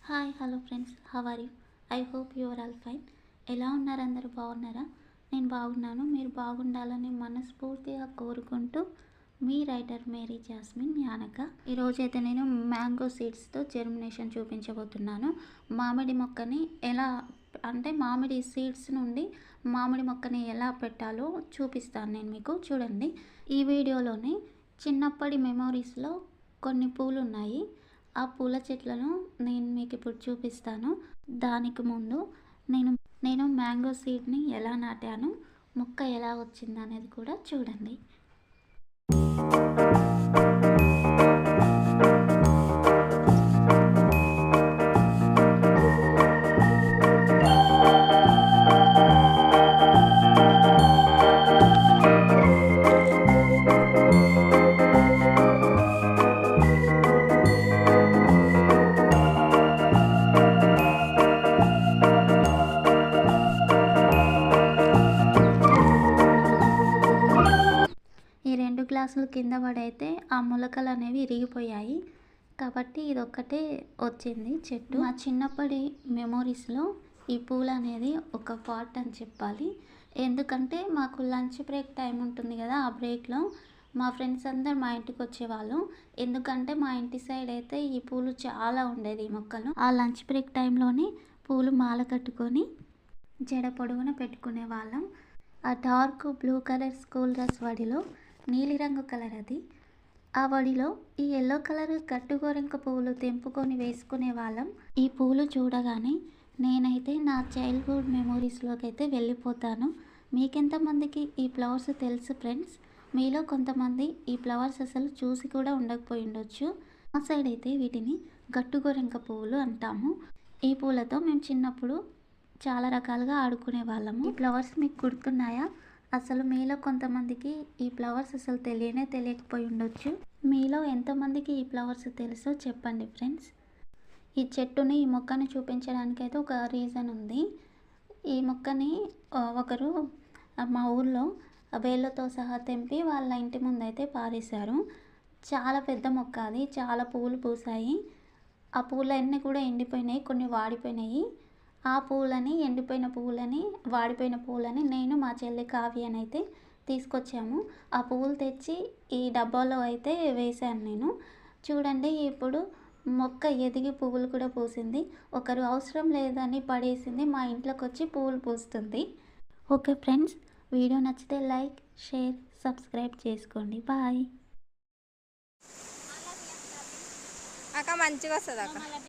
Hi hello friends, how are you? I hope you are all fine. ఎలా ఉన్నారు? అందరూ బాగున్నారా? నేను బాగున్నాను. మీరు బాగుండాలని మనస్ఫూర్తిగా కోరుకుంటూ మీ రైటర్ మేరీ జాస్మిన్ యానక. ఈరోజైతే నేను మ్యాంగో సీడ్స్తో జెర్మినేషన్ చూపించబోతున్నాను. మామిడి మొక్కని ఎలా అంటే మామిడి సీడ్స్ నుండి మామిడి మొక్కని ఎలా పెట్టాలో చూపిస్తాను నేను మీకు. చూడండి, ఈ వీడియోలోని చిన్నప్పటి మెమోరీస్లో కొన్ని పూలు ఉన్నాయి. ఆ పూల చెట్లను నేను మీకు ఇప్పుడు చూపిస్తాను. దానికి ముందు నేను మ్యాంగో సీడ్ని ఎలా నాటాను, మొక్క ఎలా వచ్చింది అనేది కూడా చూడండి. ఈ 2 గ్లాసులు కింద పడైతే ఆ మొలకలు అనేవి ఇరిగిపోయాయి. కాబట్టి ఇదొక్కటే వచ్చింది చెట్టు. మా చిన్నప్పటి మెమోరీస్లో ఈ పూలు అనేది ఒక పార్ట్ అని చెప్పాలి. ఎందుకంటే మాకు లంచ్ బ్రేక్ టైం ఉంటుంది కదా, ఆ బ్రేక్లో మా ఫ్రెండ్స్ అందరు మా ఇంటికి వచ్చేవాళ్ళు. ఎందుకంటే మా ఇంటి సైడ్ అయితే ఈ పూలు చాలా ఉండేది, ఈ మొక్కలు. ఆ లంచ్ బ్రేక్ టైంలోనే పూలు మాల కట్టుకొని జడ పొడవున పెట్టుకునే వాళ్ళం. ఆ dark blue colour school dress వడిలో నీలిరంగు కలర్ అది. ఆ వడిలో ఈ ఎల్లో కలర్ గట్టుగోరెంక పువ్వులు తెంపుకొని వేసుకునే వాళ్ళం. ఈ పూలు చూడగానే నేనైతే నా చైల్డ్హుడ్ మెమోరీస్లోకి అయితే వెళ్ళిపోతాను. మీకెంతమందికి ఈ ఫ్లవర్స్ తెలుసు ఫ్రెండ్స్? మీలో కొంతమంది ఈ ఫ్లవర్స్ అసలు చూసి కూడా ఉండకపోయి ఉండొచ్చు. మా సైడ్ అయితే వీటిని గట్టుగోరెంక పువ్వులు అంటాము. ఈ పూలతో మేము చిన్నప్పుడు చాలా రకాలుగా ఆడుకునే వాళ్ళము. ఈ ఫ్లవర్స్ మీకు గుర్తున్నాయా? అసలు మీలో కొంతమందికి ఈ ఫ్లవర్స్ అసలు తెలియకపోయి ఉండొచ్చు. మీలో ఎంతమందికి ఈ ఫ్లవర్స్ తెలుసో చెప్పండి ఫ్రెండ్స్. ఈ చెట్టుని, ఈ మొక్కని చూపించడానికి అయితే ఒక రీజన్ ఉంది. ఈ మొక్కని ఒకరు మా ఊళ్ళో వేళ్ళతో సహా తెంపి వాళ్ళ ఇంటి ముందైతే పారేశారు. చాలా పెద్ద మొక్క అది, చాలా పువ్వులు పూసాయి. ఆ పూలన్నీ కూడా ఎండిపోయినాయి, కొన్ని వాడిపోయినాయి. ఆ పూలని, ఎండిపోయిన పువ్వులని, వాడిపోయిన పువ్వులని నేను మా చెల్లి కావ్య అని అయితే తీసుకొచ్చాము. ఆ పువ్వులు తెచ్చి ఈ డబ్బాలో అయితే వేశాను నేను. చూడండి, ఇప్పుడు మొక్క ఎదిగి పువ్వులు కూడా పూసింది. ఒకరు అవసరం లేదని పడేసింది మా ఇంట్లోకి వచ్చి పువ్వులు పూస్తుంది. ఓకే ఫ్రెండ్స్, వీడియో నచ్చితే లైక్, షేర్, సబ్స్క్రైబ్ చేసుకోండి. బాయ్. అక్క మంచిగా వస్తుంది అక్క.